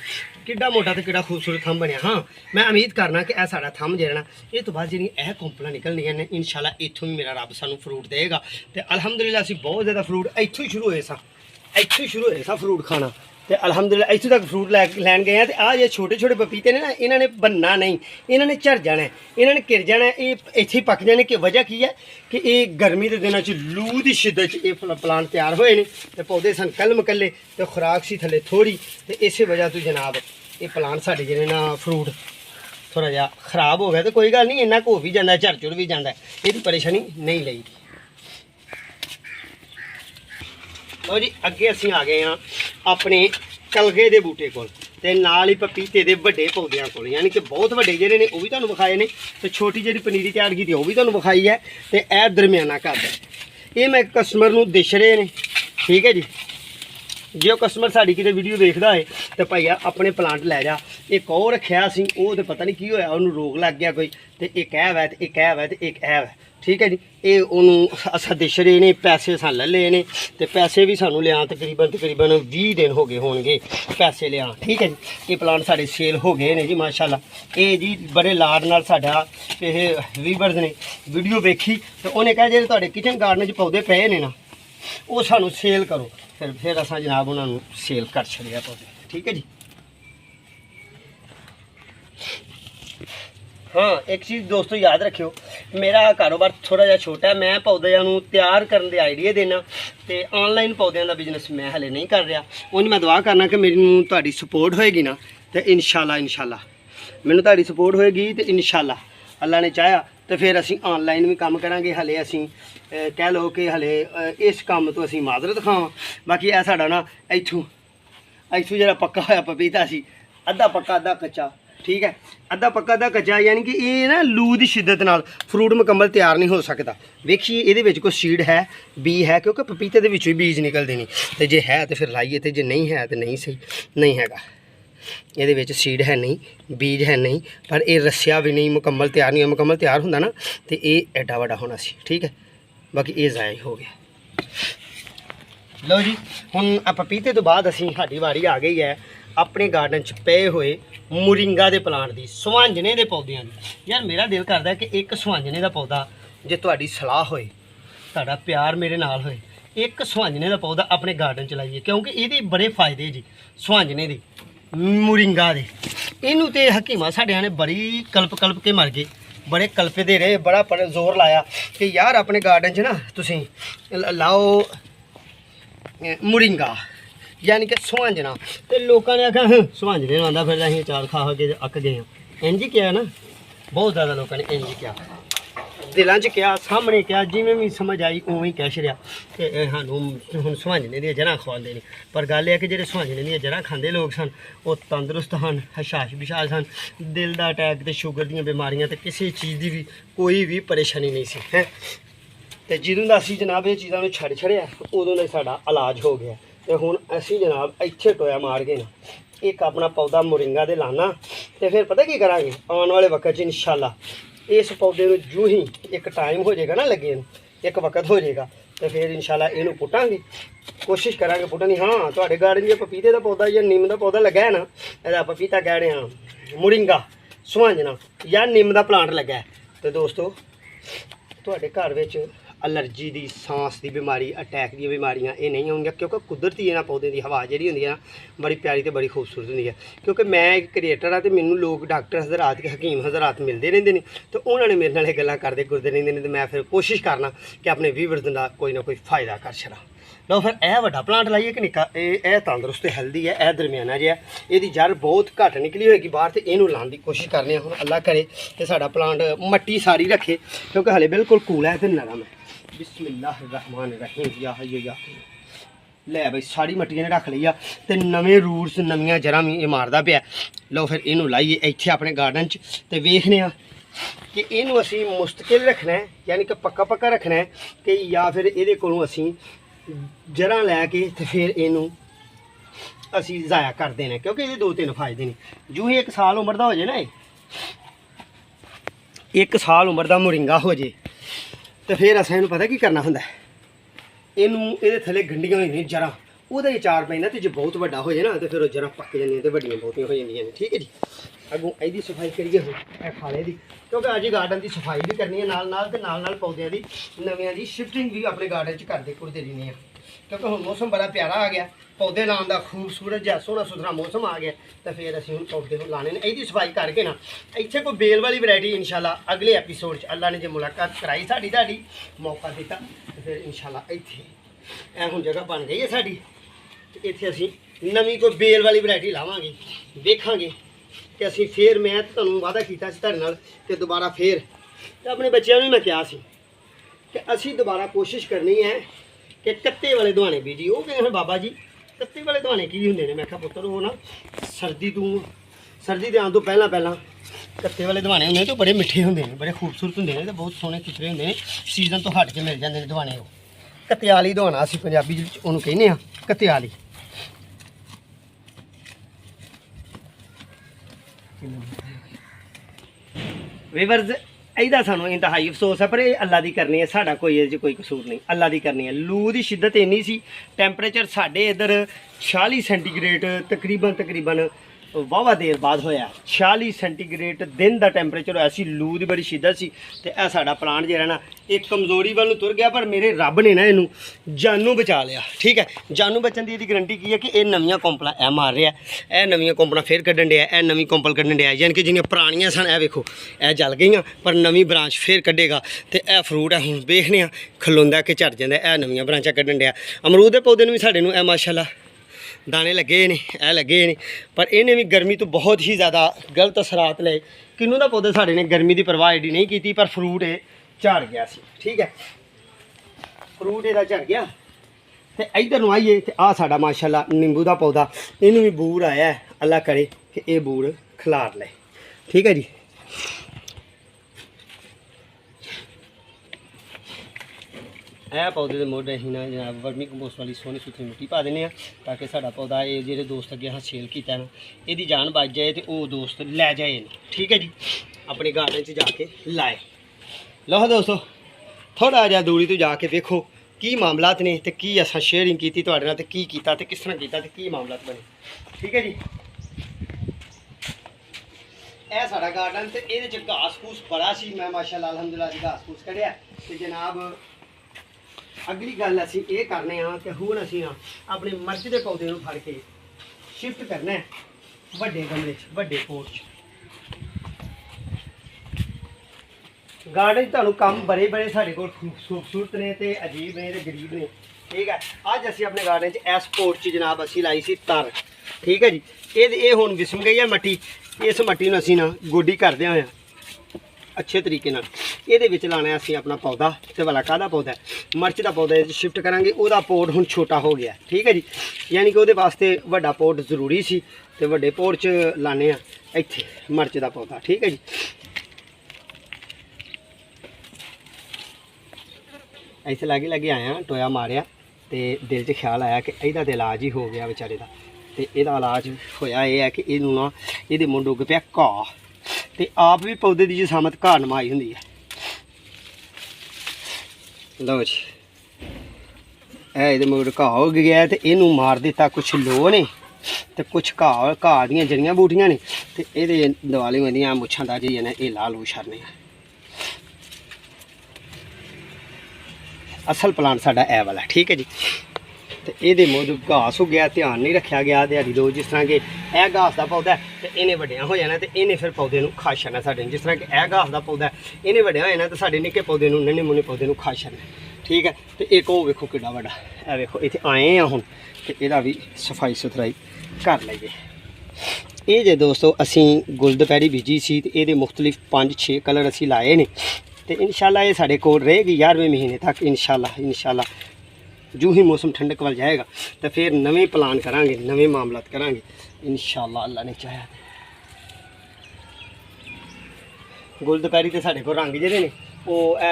किड्डा मोटा तो किड्डा खूबसूरत थंब बनया। हाँ, मैं उम्मीद करना कि यह साडा थंब जो ना ये तो बाद जी यह कुंपलां निकलनियां ने इंशाल्लाह इत्थों भी मेरा रब सानू फ्रूट देगा। तो अलहमदुलिल्लाह असीं बहुत ज़्यादा फ्रूट इत्थों ही शुरू होए सा, इत्थों ही शुरू होए सा फ्रूट खाना। तो अलहमदुलिल्लाह इत्थों तक फ्रूट लैन गए हैं। तो आ जो छोटे छोटे पपीते ने ना इन्होंने बनना नहीं, इन्होंने झड़ जाना है, इन्होंने गिर जाना है, ये इत्थे ही पक जाने की वजह की है कि ये गर्मी के दिनों लू की शिद्दत ये प्लांट तैयार होए ने। तो पौधे सन कल मकले तो खुराक सी थले थोड़ी, तो इस वजह तो जनाब ये प्लांट साढ़े जिहड़े ना फ्रूट थोड़ा जिहा खराब हो गया। तो कोई गल नहीं, इन्ना हो भी जाता, झड़ झुड़ भी जाता, ये परेशानी नहीं लई। लो जी अगे असीं आ गए हाँ अपने कलगे के बूटे कोल ते नाल ही पपीते के वड्डे पौधों कोल, यानी कि बहुत वड्डे जिहड़े ने वो भी तुहानूं विखाए ने, तो छोटी जिहड़ी पनीरी तैयार की वो भी तुहानूं विखाई है। तो यह दरमियाना कद है, ये मैं कस्टमर नूं दिश रहे ने। ठीक है जी, जो कस्टमर साड़ी किते वीडियो देखता है तो भैया अपने प्लांट लै जा। एक और रखा सी वो तो पता नहीं की होया, उन्होंने रोग लग गया कोई, तो एक ऐ वै तो एक ऐ वै तो एक ऐ वै। ठीक है जी, ये उन्होंने असा दिश रहे ने, पैसे असां ले ले ने, तो पैसे भी सानू लिया तकरीबन 20 दिन हो गए होंगे पैसे लिया। ठीक है जी, ये प्लांट साढ़े सेल हो गए ने जी माशाल्लाह। ये जी बड़े लाड नाल साडा वीवर्स ने वीडियो वेखी तो उन्हें कहा जे तुहाडे किचन गार्डन च पौधे पे ने ना वो सानू सेल करो, फिर असां जनाब उन्होंने सेल कर छड़िया पौधे। ठीक है जी, हाँ एक चीज़ दोस्तों याद रखियो, मेरा कारोबार थोड़ा जिहा छोटा है, मैं पौधों तैयार करने के आइडिया देना, तो ऑनलाइन पौधों का बिजनेस मैं हले नहीं कर रहा। उन्हें मैं दुआ करना कि मेरी तुहाडी सपोर्ट होएगी ना, तो इंशाल्लाह मैनूं तुहाडी सपोर्ट होएगी तो इंशाल्लाह अल्लाह ने चाहा तो फिर असीं ऑनलाइन भी काम करांगे। हले असीं कह लो कि हले इस काम तो असीं माजरत खावां। बाकी यह साडा ना इत्थों जिहड़ा पक्का होया पपीता सी, अद्धा पक्का अद्धा कच्चा। ठीक है, अद्धा पक्का अद्धा कच्चा, यानी कि ये ना लू की शिद्दत नाल फ्रूट मुकम्मल तैयार नहीं हो सकता। वेखिए ये कोई सीड है, बी है, क्योंकि पपीते के बीज निकलते नहीं, तो जे है तो फिर लाइए, तो जे नहीं है तो नहीं सही नहीं हैगा। ये सीड है नहीं, बीज है नहीं, पर यह रस्या भी नहीं, मुकम्मल तैयार नहीं, मुकम्मल तैयार होंदा ना तो ये एडा वड्डा होना सी। ठीक है, बाकी ये ज़ाया हो गया। लो जी हुण पपीते तो बाद असीं साडी वारी आ गई है अपने गार्डन च पे हुए मोरिंगा के प्लांट की, सुहांजने के पौधों की। यार मेरा दिल करता है कि एक सुहांजने का पौधा जे तुहाडी सलाह होए, तुहाडा प्यार मेरे नाल होए, एक सुहांजने का पौधा अपने गार्डन च लाइए, क्योंकि ये बड़े फायदे जी सुहांजने के मोरिंगा के। इनू तो हकीमा साढ़िया ने बड़ी कल्प के मर गए, बड़े कल्पते रहे, बड़ा जोर लाया कि यार अपने गार्डन च ना तुसीं लाओ मुरिंगा यानी कि सुहांजना। तो लोगों ने आखा सुहांजने आंदा फिर असीं चार खा के अक गए हैं। इंज क्या ना, बहुत ज़्यादा लोगों ने इंज क्या दिलों च क्या सामने क्या जिमें भी समझ आई उवें ही कह छड़िया कि सानूं हुण सुहांजने दी जड़ां खवांदे ने। पर गल है कि जेह्ड़े सुहांजने दी जड़ां खांदे लोग सन वो तंदरुस्त हैं, हशाश बिशाश हैं, दिल दा अटैक ते शुगर दी बीमारियां ते किसी चीज़ की भी कोई भी परेशानी नहीं सी है। तो जदों दा असीं जनाब ये चीज़ां नूं छड्ड छड़िया उदों दा साडा इलाज हो गया। तो हुण असीं जनाब इत्थे टोया मार गए ना एक अपना पौधा मुरिंगा दे लाना। तो फिर पता की करांगे आने वाले वक्त इंशाल्लाह इस पौधे में जूं ही एक टाइम हो जाएगा ना लगे एक वक्त हो जाएगा तो फिर इंशाल्लाह इनू पुटांगे, कोशिश करांगे पुटनी। हाँ तो गार्डन जो पपीते का पौधा या नीम का पौधा लगा है ना, यदा पपीता कह रहे हैं मुरिंगा सुहांजना या नीम का प्लांट लगा है। तो दोस्तों तुहाडे घर विच एलर्जी की सांस की बीमारी अटैक दी बीमारियां ये नहीं होंगी क्योंकि कुदरती इन्हां पौधे की हवा जी होंगी ना बड़ी प्यारी तो बड़ी खूबसूरत होंगी है। क्योंकि मैं एक क्रिएटर हाँ तो मैनू लोग डॉक्टर हज़रात के हकीम हज़रात मिलते रहते हैं तो उन्होंने मेरे नाल गल्लां करते गुरदे रहते हैं। तो मैं फिर कोशिश करना कि अपने व्यूअर्स का कोई ना कोई फ़ायदा कर छड़ा। लो फिर यह वड्डा प्लांट लाइए कि निक्का यह तंदुरुस्त हेल्दी है, यह दरमियाना जिहा यदी जड़ बहुत घट निकली होएगी बाहर तो इनू लाने की कोशिश करने हुण अल्लाह करे कि साडा प्लांट मट्टी सारी रखे क्योंकि हले बिल्कुल कूल है तो नरम है। बिस्मिल्लाहिर्रहमानिर्रहीम या हय्यु या लै बई सारी मट्टियां ने रख ली आ ते नवे रूट्स नवीं जड़ां भी मारदा पिया। लो फिर इनू लाइए इत्थे अपने गार्डन च ते वेखने आ कि इनू असीं मुस्तकिल रखना है यानी कि पक्का पक्का रखना है कि या फिर इहदे कोलों असीं जड़ां लैके ते फिर इनू असीं ज़ाया कर देना क्योंकि ये दो तीन फायदे ने। जूं ही 1 साल उम्र का हो जाए ना 1 साल उम्र का मुरिंगा हो जाए तो फिर असें इनू पता की करना हुंदा है इनू ये थले गंढियां होई जड़ां ਉਹਦਾ ਚਾਰ ਪੈਂਦਾ ਤੇ ਜੇ बहुत ਵੱਡਾ हो जाए ना तो फिर ਉਹ जड़ां पक ਜਾਂਦੀਆਂ ਤੇ ਵੱਡੀਆਂ ਬਹੁਤੀਆਂ ਹੋ ਜਾਂਦੀਆਂ ਨੇ। ठीक है जी अगों ਇਹਦੀ सफाई करिए ਹੁਣ ਇਹ ਖਾਲੇ ਦੀ क्योंकि अज गार्डन की सफाई भी करनी है नाल पौधों की नवियां की शिफ्टिंग भी अपने गार्डन च करते घुरते रहने हैं क्योंकि हुण मौसम बड़ा प्यारा आ गया पौधे लाने का खूबसूरत जहा सोहना सुथरा मौसम आ गया तो फिर असीं हुण पौधे लाने ने। इसकी सफाई करके ना इत्थे कोई बेल वाली वैरायटी इंशाल्लाह अगले एपीसोड च अल्लाह ने जो मुलाकात कराई साडी तुहाडी मौका दिता तो फिर इंशाल्लाह इत्थे ए हुण जगह बन गई है साडी तो इत्थे असीं नवीं कोई बेल वाली वैरायटी लावांगे वेखांगे कि असीं फिर मैं तुहानूं वादा कीता सी तुहाडे नाल कि दोबारा फिर तो अपने बच्चों ने मैं कहा सी कि असीं दोबारा कोशिश करनी है कि कत्ते वाले दवाने बीजी। वो कहते हैं बाबा जी कत्ते वाले दवाने की होंदे ने? मैं कहा पुत्तर वो ना सर्दी दे आउण तो पहला कत्ते वाले दवाने होंदे तो बड़े मिठे होंदे ने बड़े खूबसूरत होंदे ने तो बहुत सोहने खिचरे होंदे ने सीजन तो हट के मिल जाते हैं दवाने। वो कत्याली दवाना असीं पंजाबी च उहनूं कहने आ कत्याली। वीवर्स ਇਹਦਾ ਸਾਨੂੰ ਇੰਤਹਾਈ ਅਫਸੋਸ ਹੈ ਪਰ ਇਹ ਅੱਲਾ ਦੀ ਕਰਨੀ ਹੈ ਸਾਡਾ ਕੋਈ ਇਹਦੇ 'ਚ ਕੋਈ ਕਸੂਰ ਨਹੀਂ ਅੱਲਾ ਦੀ ਕਰਨੀ ਹੈ। ਲੂ ਦੀ ਸ਼ਿੱਦਤ ਇੰਨੀ ਸੀ ਟੈਂਪਰੇਚਰ ਸਾਡੇ ਇੱਧਰ 46 ਸੈਂਟੀਗ੍ਰੇਡ ਤਕਰੀਬਨ ਵਾਹਵਾ ਦੇਰ ਬਾਅਦ ਹੋਇਆ 46 ਸੈਂਟੀਗ੍ਰੇਡ दिन का ਟੈਂਪਰੇਚਰ ਹੋਇਆ ਸੀ। ਲੂ ਦੀ ਬੜੀ ਸ਼ਿੱਦਤ ਸੀ ਤੇ ਇਹ ਸਾਡਾ ਪਲਾਂਟ ਜਿਹੜਾ ਨਾ ਇੱਕ ਕਮਜ਼ੋਰੀ ਵੱਲ ਨੂੰ ਤੁਰ ਗਿਆ ਪਰ ਮੇਰੇ ਰੱਬ ਨੇ ਨਾ ਇਹਨੂੰ ਜਾਨੋਂ ਬਚਾ ਲਿਆ। ਠੀਕ ਹੈ ਜਾਨੋਂ ਬਚਣ ਦੀ ਇਹਦੀ ਗਰੰਟੀ ਕੀ ਹੈ ਕਿ ਇਹ ਨਵੀਆਂ ਕੰਪਲਾਂ ਇਹ ਮਾਰ ਰਿਹਾ ਇਹ ਨਵੀਆਂ ਕੰਪਲਾਂ ਫਿਰ ਕੱਢਣ ਡਿਆ ਇਹ ਨਵੀਂ ਕੰਪਲ ਕੱਢਣ ਡਿਆ ਯਾਨੀ ਕਿ ਜਿਹੜੀਆਂ ਪੁਰਾਣੀਆਂ ਸਨ ਇਹ ਵੇਖੋ ਇਹ ਜਲ ਗਈਆਂ ਪਰ ਨਵੀਂ ਬ੍ਰਾਂਚ ਫਿਰ ਕੱਢੇਗਾ ਤੇ ਇਹ ਫਰੂਟ ਹੈ ਹੁਣ ਵੇਖਦੇ ਹਾਂ ਖਲੋਂਦਾ ਕਿ ਝੜ ਜਾਂਦਾ ਇਹ ਨਵੀਆਂ ਬ੍ਰਾਂਚਾਂ ਕੱਢਣ ਡਿਆ। ਅਮਰੂਦ ਦੇ ਪੌਦੇ ਨੂੰ ਵੀ ਸਾਡੇ ਨੂੰ ਇਹ ਮਾਸ਼ਾਅੱਲਾ दाने लगे ने ए लगे ने पर इन्हें भी गर्मी तो बहुत ही ज़्यादा गलत असरात ले किन्नू का पौधे साढ़े ने गर्मी की परवाह एडी नहीं की पर फ्रूट ये झड़ गया सी। ठीक है फ्रूट ये झड़ गया तो इधर नूं आइए तो आ साडा माशाअल्लाह नींबू का पौधा इनू भी बूर आया है अल्लाह करे कि ये बूर खिलार ले। ठीक है जी ਇਹ पौधे के मोढे अं ना जनाब वर्मी कंपोस्ट वाली सोहनी सुथरी मिट्टी पा देने ताकि साडा पौधा ये जो दोस्त अगे अस सेल किया ना यदी जान बच जाए तो वह दोस्त लै जाए। ठीक है जी अपने गार्डन च जाके लाए। लो दोस्तों थोड़ा जहा दूरी तो जाके वेखो की मामलात ने तो की असां शेयरिंग की तुहाडे नाल ते की कीता ते किस तरह कीता ते की मामलात बने। ठीक है जी यह साडा गार्डन तो ये घास फूस बड़ा सी मैं माशाअल्लाह अल्हम्दुलिल्लाह घास फूस कढ़िया ते जनाब अगली गल असी ये करने कि हुण असी अपने मर्च के पौधे को फड़ के शिफ्ट करना है वड्डे गमले वड्डे पोट गार्डन ਤੁਹਾਨੂੰ ਕੰਮ ਬੜੇ ਬੜੇ ਸਾਡੇ ਕੋਲ ਖੂਬਸੂਰਤ ਨੇ ਤੇ ਅਜੀਬ ਨੇ ਤੇ ਗਰੀਬ ਨੇ। ਠੀਕ ਹੈ, ਅੱਜ ਅਸੀਂ ਆਪਣੇ ਗਾਰਡਨ 'ਚ ਇਸ ਪੋਟ 'ਚ ਜਨਾਬ ਅਸੀਂ ਲਾਈ ਸੀ ਤਰ। ਠੀਕ ਹੈ ਜੀ, ਇਹ ਹੁਣ ਵਿਸਮ ਗਈ ਹੈ ਮੱਟੀ। ਇਸ ਮੱਟੀ ਨੂੰ ਅਸੀਂ ਨਾ ਗੋਡੀ ਕਰਦੇ ਹੋਏ ਅੱਛੇ ਤਰੀਕੇ ਨਾਲ ਇਹਦੇ ਵਿੱਚ ਲਾਣਾ ਅਸੀਂ ਆਪਣਾ ਪੌਦਾ। ਤੇ ਵਾਲਾ ਕਾਹਦਾ ਪੌਦਾ? ਮਿਰਚ ਦਾ ਪੌਦਾ। ਇਹ ਸ਼ਿਫਟ ਕਰਾਂਗੇ। ਉਹਦਾ ਪੋਟ ਹੁਣ ਛੋਟਾ ਹੋ ਗਿਆ। ਠੀਕ ਹੈ ਜੀ, ਯਾਨੀ ਕਿ ਉਹਦੇ ਵਾਸਤੇ ਵੱਡਾ ਪੋਟ ਜ਼ਰੂਰੀ ਸੀ ਤੇ ਵੱਡੇ ਪੋਟ 'ਚ ਲਾਣੇ ਆ ਇੱਥੇ ਮਿਰਚ ਦਾ ਪੌਦਾ। ਠੀਕ ਹੈ ਜੀ, ਇੱਥੇ ਲਾਗੇ ਆਇਆ, ਟੋਇਆ ਮਾਰਿਆ ਤੇ ਦਿਲ 'ਚ ਖਿਆਲ ਆਇਆ ਕਿ ਇਹਦਾ ਤਾਂ ਇਲਾਜ ਹੀ ਹੋ ਗਿਆ ਵਿਚਾਰੇ ਦਾ। ਤੇ ਇਹਦਾ ਇਲਾਜ ਹੋਇਆ ਇਹ ਹੈ ਕਿ ਇਹਨੂੰ ਨਾ ਇਹਦੇ ਮੁੰਡ ਉੱਗ ਪਿਆ ਘਾਹ। ਤੇ ਆਪ ਵੀ ਪੌਦੇ ਦੀ ਜਸਾਮਤ ਘਾਹ ਨਮਾਈ ਹੁੰਦੀ ਹੈ। ਲਓ ਜੀ, ਇਹ ਇਹਦੇ ਮੁੰਡ ਘਾਹ ਉੱਗ ਗਿਆ ਤੇ ਇਹਨੂੰ ਮਾਰ ਦਿੱਤਾ ਕੁਛ ਲੋਹ ਨੇ ਤੇ ਕੁਛ ਘਾਹ ਦੀਆਂ ਜੜੀਆਂ ਬੂਟੀਆਂ ਨੇ ਤੇ ਇਹਦੇ ਦਿਵਾਲੀ ਹੁੰਦੀਆਂ ਮੁੱਛਾਂ ਦਾ ਜਿਹੜੀਆਂ ਨੇ ਇਹ ਲਾਲ ਉਛਰਨੇ ਆ। ਅਸਲ ਪਲਾਂਟ ਸਾਡਾ ਇਹ ਵਾਲਾ। ਠੀਕ ਹੈ ਜੀ, ਤੇ ਇਹਦੇ ਮੁੱਢ ਘਾਸ ਹੋ ਗਿਆ, ਧਿਆਨ ਨਹੀਂ ਰੱਖਿਆ ਗਿਆ ਦਿਹਾੜੀ ਦੋ। ਜਿਸ ਤਰ੍ਹਾਂ ਕਿ ਇਹ ਘਾਸ ਦਾ ਪੌਦਾ ਤੇ ਇਹਨੇ ਵੱਡਿਆਂ ਹੋ ਜਾਣਾ ਤੇ ਇਹਨੇ ਫਿਰ ਪੌਦੇ ਨੂੰ ਖਾ ਛੱਡਣਾ ਸਾਡੇ। ਜਿਸ ਤਰ੍ਹਾਂ ਕਿ ਇਹ ਘਾਸ ਦਾ ਪੌਦਾ ਇਹਨੇ ਵੱਡਿਆ ਹੋ ਜਾਣਾ ਤੇ ਸਾਡੇ ਨਿੱਕੇ ਪੌਦੇ ਨੂੰ ਨੰਨੇ ਮੁੰਨੇ ਪੌਦੇ ਨੂੰ ਖਾ ਛੱਡਣਾ। ਠੀਕ ਹੈ, ਤੇ ਇੱਕ ਉਹ ਵੇਖੋ ਕਿੱਡਾ ਵੱਡਾ। ਇਹ ਵੇਖੋ ਇੱਥੇ ਆਏ ਆ ਹੁਣ ਤੇ ਇਹਦਾ ਵੀ ਸਫਾਈ ਸੁਥਰਾਈ ਕਰ ਲਈਏ। ਇਹ ਜੇ ਦੋਸਤੋ ਅਸੀਂ ਗੁਲ ਦੁਪਹਿਰੀ ਬੀਜੀ ਸੀ ਤੇ ਇਹਦੇ ਮੁਖਤਲਿਫ 5-6 ਕਲਰ ਅਸੀਂ ਲਾਏ ਨੇ ਤੇ इंशाल्लाह ये साढ़े कोल रहेगी 11वें महीने तक। इंशाल्लाह जो ही मौसम ठंडक वाल जाएगा तो फिर नवे प्लान करांगे, नवे मामलात करांगे इंशाल्लाह अल्लाह ने चाहा। गुल दुपहरी तो साढ़े को रंग जेह्ड़े ने वो ऐ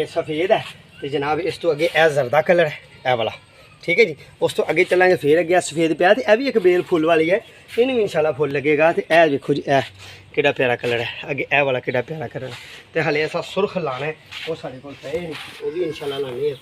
सफ़ेद है तो जनाब इस तो अगे ऐ जरदा कलर है ऐ वाला। ठीक है जी, उस तो अगे चलांगे फिर अगे सफ़ेद पिया तो यह भी एक बेल फुल वाली है, इन्हें भी इंशाल्लाह फुल लगेगा। तो यह देखो जी ऐ किड़ा प्यारा कलर है, अगे ए वाला किड़ा प्यारा कलर है। तो हाले ऐसा सुरख लाना है वो साढ़े को पे नहीं, वो भी इंशाल्लाह लाने हैं।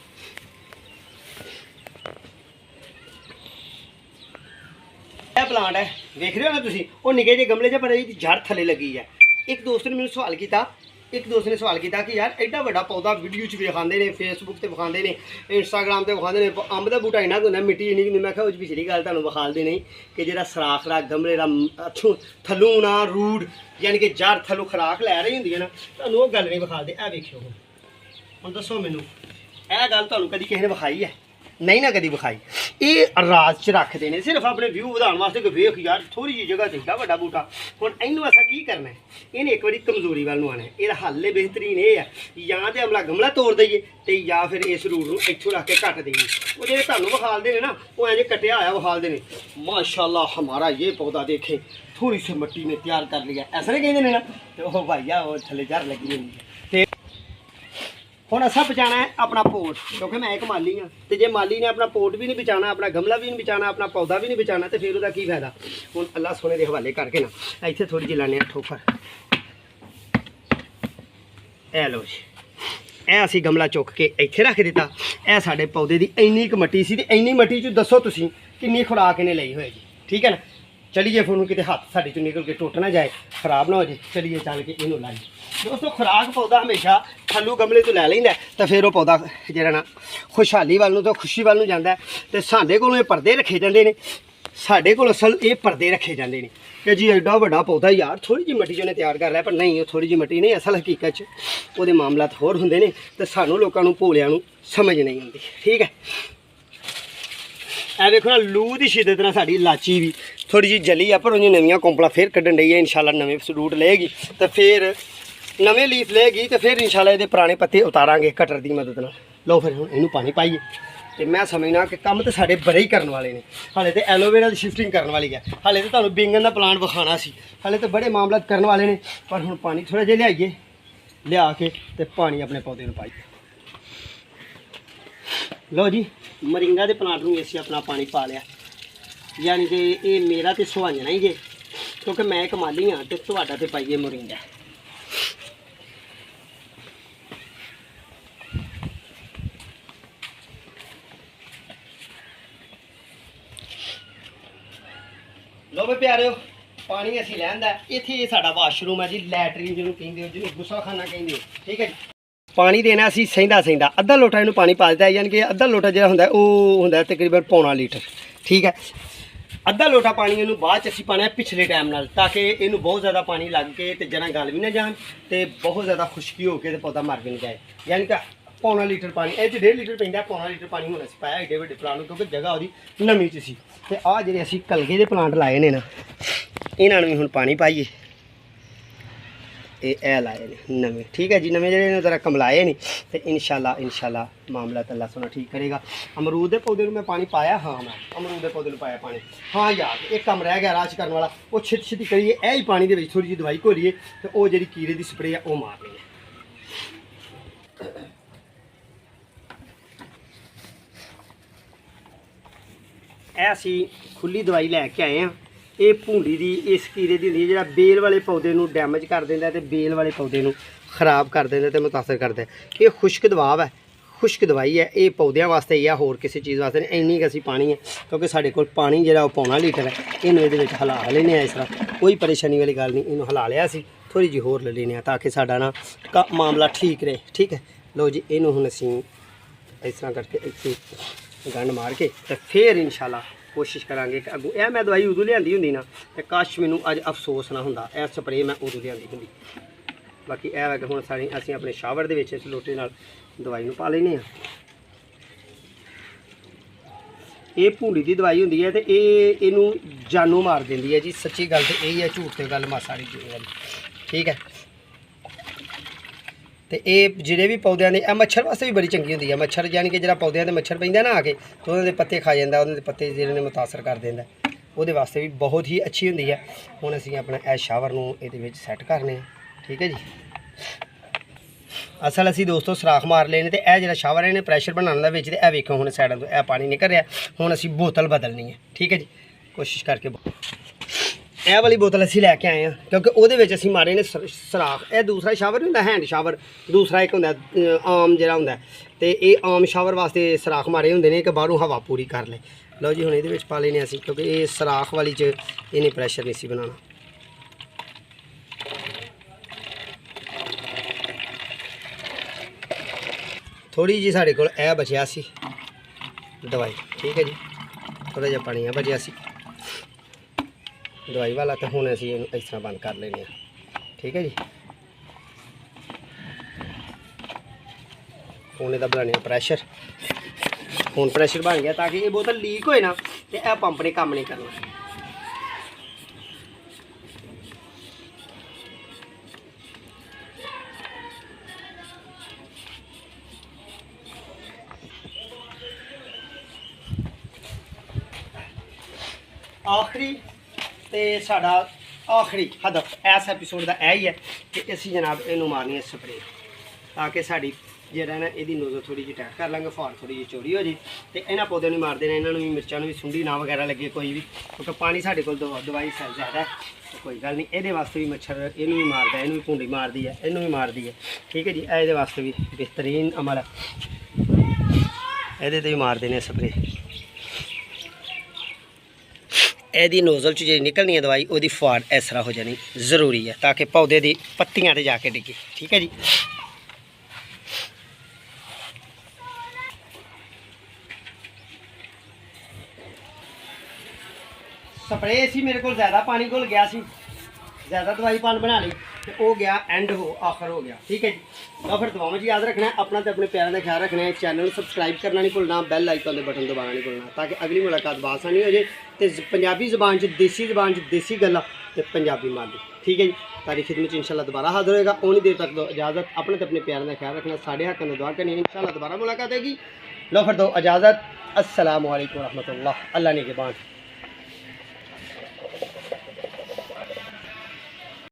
यह प्लांट है देख रहे हो ना तुसी, वो निके जे गमले च पर जड़ थले लगी है। एक दोस्त ने मैंने सवाल किया, कि यार एडा बड़ा पौधा वीडियो च विखाते हैं, फेसबुक से विखाते हैं, इंस्टाग्राम से विखाते हैं, अंब का बूटा इन्ना होंगे मिट्टी इन्नी होंगी। मैं उस पिछली गल तुहानूं विखाते नहीं कि जो सराख ला गमले का अच्छों थलों ना रूट यानी कि जड़ थलों खुराक लै रही होंगी ना, तुहानूं वो गल नहीं विखाते। ए वेखियो हुण दसो मैनूं यह गल तुहानूं कदी किसी ने विखाई है? नहीं ना कदी विखाई। ये राज च रखते हैं सिर्फ अपने व्यू बढ़ाने वास्ते कि वेख यार थोड़ी जी जगह एडा बड़ा बूटा। हुण इनू असा की करना है, इन्हें एक बार कमजोरी वाल आना है। यह हल बेहतरीन ये है या तो अमला गमला तोड़ दईए तो या फिर इस रूट को इत्थों रख के कट दईए। वो जो तुहानूं विखालते हैं ना वो इंज कटिया होया विखालते हैं। माशाअल्लाह हमारा ये पौधा देखे थोड़ी सी मिट्टी ने तैयार कर लिया, ऐसा नहीं कहते ना। तो वह भाईया वो थले जड़ लगी हुई है। हुण असा बचाना है अपना पोट, क्योंकि मैं एक माली हाँ। तो जे माली ने अपना पोट भी नहीं बचाना, अपना गमला भी नहीं बचाना, अपना पौधा भी नहीं बचाना तो फिर उसका की फायदा। हुण अल्लाह सोने के हवाले करके ना इत्थे थोड़ी जी लाने ठोकर। ए लो जी, ए असी गमला चुक के इत्थे रख दिता। ए साडे पौधे की इन्नी क मट्टी सी ते इन्नी मट्टी च दसो तुसीं किन्नी खुराक इन्हें लई होएगी। ठीक है ना, चलिए फिर किते हाथ साडे चों निकल के टुट ना जाए, खराब ना हो जाए। चलिए चल के इनू लाई दोस्तों। खुराक पौधा हमेशा थल्लू गमले तो लै लैंदा तो फिर वो पौधा जिहड़ा ना खुशहाली वाल तो खुशी वाल जाता है। तो साडे कोलों ये पर्दे रखे जाते हैं, साडे कोल असल ये पर्दे रखे जाते हैं कि जी एडा बड़ा पौधा यार थोड़ी जी मिट्टी ने तैयार कर लिया। पर नहीं, वो थोड़ी जी मिट्टी नहीं, असल हकीकत वो मामलात होर होंदे ने ते सानूं लोकां नूं भोलियां नूं समझ नहीं आती। ठीक है, ए देखो ना लू की शिद्दत ना साड़ी लाची भी थोड़ी जी जली है, पर उन्हें नवियां कोंपला फिर कड्ढन डई है। इंशाल्लाह नवे रूट लेगी तो फिर नवे लीफ लेगी तो फिर इंशाल्लाह ये पुराने पत्ते उतारांगे कटर की मदद नाल। लो फिर हुण इनू पानी पाइए। तो मैं समझना कि काम तो साढ़े बड़े ही करने वाले ने। हाले तो एलोवेरा की शिफ्टिंग करने वाली है, हाले तो तुहानूं बैंगन का प्लांट विखाना सी, हाले तो बड़े मामला करने वाले ने। पर हुण पानी थोड़ा जिहा लियाइए, लिया के तो पानी अपने पौधे में पाइए। लो जी, मरिंगा के प्लांट में असीं अपना पानी पा लिया, यानी कि ये मेरा तो सुहाजना ही है क्योंकि मैं एक माली हाँ। तो तुहाडा तो पाइए मोरिंगा। लो भी प्यारे पानी असीं लैंदा। इत्थे साडा वाशरूम है जी, लैटरीन जिन्होंने कहिंदे हो, जिन्होंने गुस्साखाना कहिंदे हो। ठीक है जी, पानी देना असीं सहिंदा अद्धा लोटा इनू पानी पा दिता, यानी कि अद्धा लोटा जिहड़ा हुंदा वो हुंदा तकरीबन पौना लीटर। ठीक है, ਅੱਧਾ ਲੋਟਾ ਪਾਣੀ ਇਹਨੂੰ ਬਾਅਦ ਚ ਅਸੀਂ ਪਾਣਾ ਪਿਛਲੇ ਟਾਈਮ ਨਾਲ, ਤਾਂ ਕਿ ਇਹਨੂੰ ਬਹੁਤ ਜ਼ਿਆਦਾ ਪਾਣੀ ਲੱਗ ਕੇ ਤੇ ਜਣਾ ਗਲ ਵੀ ਨਾ ਜਾਣ ਤੇ ਬਹੁਤ ਜ਼ਿਆਦਾ ਖੁਸ਼ਕੀ ਹੋ ਕੇ ਤੇ ਪੌਦਾ ਮਰ ਵੀ ਨਹੀਂ ਜਾਏ। ਯਾਨੀ ਕਿ ਪੌਣਾ ਲੀਟਰ ਪਾਣੀ, ਇਹ 'ਚ 1.5 ਲੀਟਰ ਪੈਂਦਾ, ਪੌਣਾ ਲੀਟਰ ਪਾਣੀ ਹੁਣ ਅਸੀਂ ਪਾਇਆ ਏਡੇ ਵੱਡੇ ਪਲਾਂਟ ਨੂੰ, ਕਿਉਂਕਿ ਜਗ੍ਹਾ ਉਹਦੀ ਨਵੀਂ 'ਚ ਸੀ। ਤੇ ਆਹ ਜਿਹੜੇ ਅਸੀਂ ਕਲਗੇ ਦੇ ਪਲਾਂਟ ਲਾਏ ਨੇ ਨਾ, ਇਹਨਾਂ ਨੂੰ ਵੀ ਹੁਣ ਪਾਣੀ ਪਾਈਏ। ਇਹ ਲਾਏ ਨੇ ਨਵੇਂ, ਠੀਕ ਹੈ ਜੀ, ਨਵੇਂ ਜਿਹੜੇ ਨੇ ਜ਼ਰਾ ਕਮਲਾਏ ਨਹੀਂ ਤੇ ਇਨਸ਼ਾਅੱਲਾ ਮਾਮਲਾ ਤਾਂ ਅੱਲਾ ਸੋਨਾ ਠੀਕ ਕਰੇਗਾ। ਅਮਰੂਦ ਦੇ ਪੌਦੇ ਨੂੰ ਮੈਂ ਪਾਣੀ ਪਾਇਆ, ਹਾਂ ਮੈਂ ਅਮਰੂਦ ਦੇ ਪੌਦੇ ਨੂੰ ਪਾਇਆ ਪਾਣੀ। ਹਾਂ ਯਾਰ ਇੱਕ ਕੰਮ ਰਹਿ ਗਿਆ ਰਾਜ ਕਰਨ ਵਾਲਾ, ਉਹ ਛੇਤੀ ਕਰੀਏ, ਇਹ ਹੀ ਪਾਣੀ ਦੇ ਵਿੱਚ ਥੋੜੀ ਜਿਹੀ ਦਵਾਈ ਘੋਲੀਏ ਤੇ ਉਹ ਜਿਹੜੀ ਕੀੜੇ ਦੀ ਸਪਰੇਅ ਆ ਉਹ ਮਾਰਨੀ ਹੈ। ਇਹ ਅਸੀਂ ਖੁੱਲੀ ਦਵਾਈ ਲੈ ਕੇ ਆਏ ਹਾਂ। ਇਹ ਭੂੰਡੀ ਦੀ ਇਸ ਕੀੜੇ ਦੀ ਹੁੰਦੀ ਹੈ, ਜਿਹੜਾ ਬੇਲ ਵਾਲੇ ਪੌਦੇ ਨੂੰ ਡੈਮੇਜ ਕਰ ਦਿੰਦਾ ਤੇ ਬੇਲ ਵਾਲੇ ਪੌਦੇ ਨੂੰ ਖਰਾਬ ਕਰ ਦਿੰਦਾ ਤੇ ਮੁਤਾਸਰ ਕਰਦਾ। ਇਹ ਖੁਸ਼ਕ ਦਵਾ ਹੈ, ਖੁਸ਼ਕ ਦਵਾਈ ਹੈ, ਇਹ ਪੌਦਿਆਂ ਵਾਸਤੇ ਹੀ ਆ, ਹੋਰ ਕਿਸੇ ਚੀਜ਼ ਵਾਸਤੇ ਨਹੀਂ। ਇੰਨੀ ਕੁ ਅਸੀਂ ਪਾਣੀ ਹੈ, ਕਿਉਂਕਿ ਸਾਡੇ ਕੋਲ ਪਾਣੀ ਜਿਹੜਾ ਉਹ ਪੌਣਾ ਲੀਟਰ ਹੈ। ਇਹਨੂੰ ਇਹਦੇ ਵਿੱਚ ਹਿਲਾ ਲੈਣੇ ਆ ਇਸ ਤਰ੍ਹਾਂ, ਕੋਈ ਪਰੇਸ਼ਾਨੀ ਵਾਲੀ ਗੱਲ ਨਹੀਂ। ਇਹਨੂੰ ਹਿਲਾ ਲਿਆ ਸੀ, ਥੋੜੀ ਜਿਹੀ ਹੋਰ ਲੈ ਲੈਣੇ ਆ ਤਾਂ ਕਿ ਸਾਡਾ ਨਾ ਮਾਮਲਾ ਠੀਕ ਰਹੇ, ਠੀਕ ਹੈ। ਲਓ ਜੀ, ਇਹਨੂੰ ਹੁਣ ਅਸੀਂ ਇਸ ਤਰ੍ਹਾਂ ਕਰਕੇ ਇੱਥੇ ਗੰਢ ਮਾਰ ਕੇ ਤੇ ਫਿਰ ਇਨਸ਼ਾਅੱਲਾ ਕੋਸ਼ਿਸ਼ ਕਰਾਂਗੇ ਕਿ ਅੱਗੋਂ ਇਹ ਮੈਂ ਦਵਾਈ ਉਦੋਂ ਲਿਆਂਦੀ ਹੁੰਦੀ ਨਾ ਤੇ ਕਾਸ਼ ਮੈਨੂੰ ਅੱਜ ਅਫਸੋਸ ਨਾ ਹੁੰਦਾ, ਇਹ ਸਪਰੇਅ ਮੈਂ ਉਦੋਂ ਲਿਆਂਦੀ ਹੁੰਦੀ। ਬਾਕੀ ਇਹ ਹੈ ਕਿ ਹੁਣ ਅਸੀਂ ਆਪਣੇ ਸ਼ਾਵਰ ਦੇ ਵਿੱਚ ਇਸ ਲੋਟੇ ਨਾਲ ਦਵਾਈ ਨੂੰ ਪਾ ਲੈਂਦੇ ਹਾਂ। ਇਹ ਭੂੰਡੀ ਦੀ ਦਵਾਈ ਹੁੰਦੀ ਹੈ ਤੇ ਇਹਨੂੰ ਜਾਨੋਂ ਮਾਰ ਦਿੰਦੀ ਹੈ ਜੀ, ਸੱਚੀ ਗੱਲ ਤੇ ਇਹ ਹੈ, ਝੂਠ ਤੇ ਗੱਲ ਮਾਸਾ ਨਹੀਂ ਜੀ ਵਾਲੀ, ਠੀਕ ਹੈ। ਤੇ ਇਹ ਜਿਹੜੇ ਵੀ ਪੌਦਿਆਂ ਦੇ, ਇਹ ਮੱਛਰ ਵਾਸਤੇ ਵੀ ਬੜੀ ਚੰਗੀ ਹੁੰਦੀ ਹੈ। ਮੱਛਰ ਯਾਨੀ ਕਿ ਜਿਹੜਾ ਪੌਦਿਆਂ ਦੇ ਮੱਛਰ ਪੈਂਦਾ ਨਾ ਆ ਕੇ ਤੇ ਉਹਨਾਂ ਦੇ ਪੱਤੇ ਖਾ ਜਾਂਦਾ, ਉਹਨਾਂ ਦੇ ਪੱਤੇ ਜਿਹੜੇ ਨੇ ਮੁਤਾਸਰ ਕਰ ਦਿੰਦਾ, ਉਹਦੇ ਵਾਸਤੇ ਵੀ ਬਹੁਤ ਹੀ ਅੱਛੀ ਹੁੰਦੀ ਹੈ। ਹੁਣ ਅਸੀਂ ਆਪਣਾ ਇਹ ਸ਼ਾਵਰ ਨੂੰ ਇਹਦੇ ਵਿੱਚ ਸੈੱਟ ਕਰਨੇ ਆ, ਠੀਕ ਹੈ ਜੀ। ਅਸਲ ਅਸੀਂ ਦੋਸਤੋ ਸਰਾਖ ਮਾਰ ਲਏ ਨੇ ਤੇ ਇਹ ਜਿਹੜਾ ਸ਼ਾਵਰ ਇਹਨੇ ਪ੍ਰੈਸ਼ਰ ਬਣਾਉਣ ਦਾ ਵਿੱਚ, ਤੇ ਇਹ ਵੇਖੋ ਹੁਣ ਸਾਈਡਾਂ ਤੋਂ ਇਹ ਪਾਣੀ ਨਿਕਲ ਰਿਹਾ। ਹੁਣ ਅਸੀਂ ਬੋਤਲ ਬਦਲਣੀ ਹੈ, ਠੀਕ ਹੈ ਜੀ। ਕੋਸ਼ਿਸ਼ ਕਰਕੇ ਇਹ ਵਾਲੀ ਬੋਤਲ ਅਸੀਂ ਲੈ ਕੇ ਆਏ ਹਾਂ, ਕਿਉਂਕਿ ਉਹਦੇ ਵਿੱਚ ਅਸੀਂ ਮਾਰੇ ਨੇ ਸਰਾਖ। ਇਹ ਦੂਸਰਾ ਸ਼ਾਵਰ ਨਹੀਂ ਹੁੰਦਾ, ਹੈਂਡ ਸ਼ਾਵਰ ਦੂਸਰਾ ਇੱਕ ਹੁੰਦਾ ਆਮ ਜਿਹੜਾ ਹੁੰਦਾ, ਤੇ ਇਹ ਆਮ ਸ਼ਾਵਰ ਵਾਸਤੇ ਸਰਾਖ ਮਾਰੇ ਹੁੰਦੇ ਨੇ ਕਿ ਬਾਹਰੋਂ ਹਵਾ ਪੂਰੀ ਕਰ ਲੈ। ਲਓ ਜੀ, ਹੁਣ ਇਹਦੇ ਵਿੱਚ ਪਾ ਲੈਣੇ ਅਸੀਂ, ਕਿਉਂਕਿ ਇਹ ਸਰਾਖ ਵਾਲੀ 'ਚ ਇਹਨੇ ਪ੍ਰੈਸ਼ਰ ਨਹੀਂ ਸੀ ਬਣਾਉਣਾ। ਥੋੜੀ ਜਿਹੀ ਸਾਡੇ ਕੋਲ ਇਹ ਬਚਿਆ ਸੀ ਦਵਾਈ, ਠੀਕ ਹੈ ਜੀ, ਥੋੜਾ ਜਿਹਾ ਪਾਣੀ ਆ ਬਚਿਆ ਸੀ ਦਵਾਈ ਵਾਲਾ, ਤੇ ਹੁਣ ਅਸੀਂ ਇਹਨੂੰ ਇਸ ਤਰ੍ਹਾਂ ਬੰਦ ਕਰ ਲੈਂਦੇ ਹਾਂ, ਠੀਕ ਹੈ ਜੀ। ਹੁਣ ਇਹਦਾ ਬਣਾਉਣੇ ਪ੍ਰੈਸ਼ਰ। ਹੁਣ ਪ੍ਰੈਸ਼ਰ ਬਣ ਗਿਆ ਤਾਂ ਕਿ ਇਹ ਬੋਤਲ ਲੀਕ ਹੋਏ ਨਾ ਤੇ ਇਹ ਪੰਪ ਨੇ ਕੰਮ ਨਹੀਂ ਕਰਨਾ। ਆਖਰੀ ਤੇ ਸਾਡਾ ਆਖਰੀ ਹਦਫ ਇਸ ਐਪੀਸੋਡ ਦਾ ਇਹ ਹੀ ਹੈ ਕਿ ਅਸੀਂ ਜਨਾਬ ਇਹਨੂੰ ਮਾਰਨੀ ਹੈ ਸਪਰੇਅ, ਤਾਂ ਕਿ ਸਾਡੀ ਜਿਹੜਾ ਨਾ ਇਹਦੀ ਨੋਜ਼ਲ ਥੋੜੀ ਜਿਹੀ ਟੈਟ ਕਰ ਲਾਂਗੇ, ਫਾਰ ਥੋੜੀ ਜਿਹੀ ਚੋਰੀ ਹੋ ਜੀ। ਤੇ ਇਹਨਾਂ ਪੌਦਿਆਂ ਨੂੰ ਮਾਰਦੇ ਨੇ, ਇਹਨਾਂ ਨੂੰ ਵੀ ਮਿਰਚਾਂ ਨੂੰ ਵੀ ਸੁੰਡੀ ਨਾ ਵਗੈਰਾ ਲੱਗੇ ਕੋਈ ਵੀ, ਕਿਉਂਕਿ ਪਾਣੀ ਸਾਡੇ ਕੋਲ ਦਵਾਈ ਜ਼ਿਆਦਾ ਹੈ, ਕੋਈ ਗੱਲ ਨਹੀਂ। ਇਹਦੇ ਵਾਸਤੇ ਵੀ ਮੱਛਰ ਇਹਨੂੰ ਵੀ ਮਾਰਦਾ, ਇਹਨੂੰ ਵੀ ਭੂੰਡੀ ਮਾਰਦੀ ਹੈ, ਇਹਨੂੰ ਵੀ ਮਾਰਦੀ ਹੈ, ਠੀਕ ਹੈ ਜੀ। ਇਹ ਇਹਦੇ ਵਾਸਤੇ ਵੀ ਬਿਹਤਰੀਨ ਅਮਲ ਹੈ, ਇਹਦੇ ਤੇ ਵੀ ਮਾਰਦੇ ਨੇ ਸਪਰੇਅ। ਇਹਦੀ ਨੋਜ਼ਲ 'ਚ ਜਿਹੜੀ ਨਿਕਲਣੀ ਹੈ ਦਵਾਈ, ਉਹਦੀ ਫੁਆੜ ਇਸ ਤਰ੍ਹਾਂ ਹੋ ਜਾਣੀ ਜ਼ਰੂਰੀ ਹੈ, ਤਾਂ ਕਿ ਪੌਦੇ ਦੀ ਪੱਤੀਆਂ 'ਤੇ ਜਾ ਕੇ ਡਿੱਗੇ, ਠੀਕ ਹੈ ਜੀ। ਸਪਰੇਅ ਸੀ ਮੇਰੇ ਕੋਲ ਜ਼ਿਆਦਾ ਪਾਣੀ ਘੁਲ ਗਿਆ ਸੀ, ਜ਼ਿਆਦਾ ਦਵਾਈ ਪਾਣ ਬਣਾ ਲਈ ਤੇ ਉਹ ਗਿਆ ਐਂਡ ਆਖਰ ਹੋ ਗਿਆ, ਠੀਕ ਹੈ ਜੀ। ਤਾਂ ਫਿਰ ਦੁਆਵਾਂ 'ਚ ਯਾਦ ਰੱਖਣਾ, ਆਪਣਾ ਤੇ ਆਪਣੇ ਪਿਆਰਾਂ ਦਾ ਖਿਆਲ ਰੱਖਣਾ ਹੈ। ਚੈਨਲ ਨੂੰ ਸਬਸਕ੍ਰਾਈਬ ਕਰਨਾ ਨਹੀਂ ਭੁੱਲਣਾ, ਬੈਲ ਆਈਕਨ ਦੇ ਬਟਨ ਦਬਾਉਣਾ ਨਹੀਂ ਭੁੱਲਣਾ, ਤਾਂ ਕਿ ਅਗਲੀ ਮੁਲਾਕਾਤ ਬਾਸਾਨੀ ਹੋ ਜਾਏ ਤੇ ਪੰਜਾਬੀ ਜ਼ਬਾਨ 'ਚ ਦੇਸੀ ਗੱਲਾਂ ਤੇ ਪੰਜਾਬੀ ਮਾਲੀ, ਠੀਕ ਹੈ ਜੀ। ਤੁਹਾਡੀ ਖਿਦਮਤ 'ਚ ਇਨਸ਼ਾਅੱਲਾ ਦੁਬਾਰਾ ਹਾਜ਼ਰ ਹੋਏਗਾ। ਉਨੀ ਦੇਰ ਤੱਕ ਦੋ ਇਜਾਜ਼ਤ, ਆਪਣੇ ਤੇ ਆਪਣੇ ਪਿਆਰਾਂ ਦਾ ਖਿਆਲ ਰੱਖਣਾ, ਸਾਡੇ ਹੱਕਾਂ ਦੀ ਦੁਆ ਕਰਨੀ, ਇਨਸ਼ਾਅੱਲਾ ਦੁਬਾਰਾ ਮੁਲਾਕਾਤ ਹੋਏਗੀ। ਲਓ ਫਿਰ ਦੋ ਇਜਾਜ਼ਤ, अस्सलामु अलैकुम रहमतुल्लाह, अल्लाह ने के बाद।